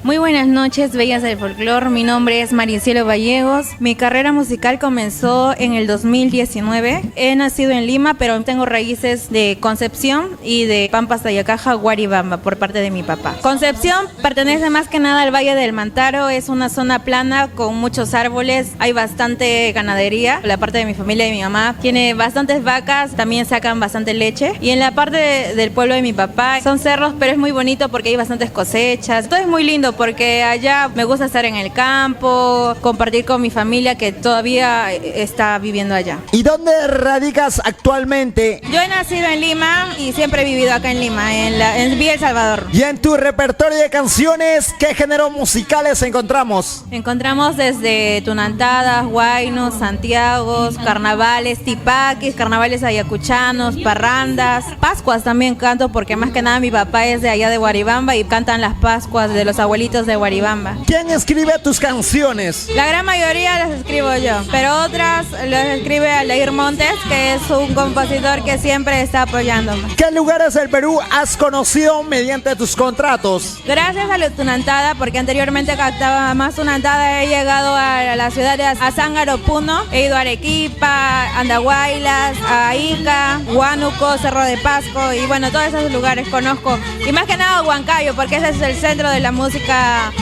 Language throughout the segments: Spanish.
Muy buenas noches, bellas del folclore. Mi nombre es Maricielo Gallegos. Mi carrera musical comenzó en el 2019. He nacido en Lima, pero tengo raíces de Concepción y de Pampas, Tayacaja, Guaribamba, por parte de mi papá. Concepción pertenece más que nada al Valle del Mantaro. Es una zona plana con muchos árboles. Hay bastante ganadería. La parte de mi familia y mi mamá tiene bastantes vacas. También sacan bastante leche. Y en la parte del pueblo de mi papá son cerros, pero es muy bonito porque hay bastantes cosechas. Todo es muy lindo porque allá me gusta estar en el campo, compartir con mi familia que todavía está viviendo allá. ¿Y dónde radicas actualmente? Yo he nacido en Lima y siempre he vivido acá en Lima, en Villa El Salvador. Y en tu repertorio de canciones, ¿qué géneros musicales encontramos? Encontramos desde tunantadas, huaynos, santiagos, carnavales, tipaquis, carnavales ayacuchanos, parrandas, pascuas también canto porque más que nada mi papá es de allá de Guaribamba y cantan las pascuas de los abuelitos de Guaribamba. ¿Quién escribe tus canciones? La gran mayoría las escribo yo, pero otras las escribe Aldair Montes, que es un compositor que siempre está apoyándome. ¿Qué lugares del Perú has conocido mediante tus contratos? Gracias a la tunantada, porque anteriormente captaba más tunantada, he llegado a la ciudad de Azángaro, Puno, he ido a Arequipa, Andahuaylas, a Ica, Huánuco, Cerro de Pasco y bueno, todos esos lugares conozco. Y más que nada Huancayo, porque ese es el centro de la música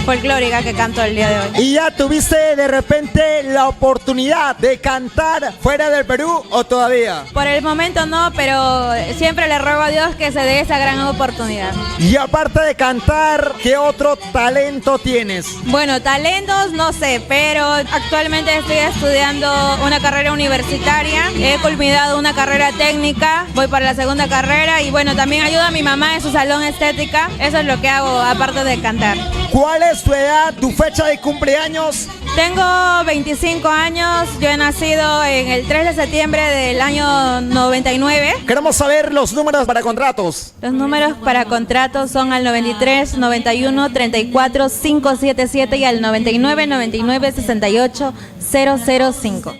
folclórica que canto el día de hoy. ¿Y ya tuviste de repente la oportunidad de cantar fuera del Perú o todavía? Por el momento no, pero siempre le ruego a Dios que se dé esa gran oportunidad. Y aparte de cantar, ¿qué otro talento tienes? Bueno, talentos no sé, pero actualmente estoy estudiando una carrera universitaria. He culminado una carrera técnica, voy para la segunda carrera y bueno, también ayudo a mi mamá en su salón estética. Eso es lo que hago aparte de cantar. ¿Cuál es tu edad, tu fecha de cumpleaños? Tengo 25 años, yo he nacido en el 3 de septiembre del año 99. Queremos saber los números para contratos. Los números para contratos son al 93 91 34 577 y al 99 99 68 005.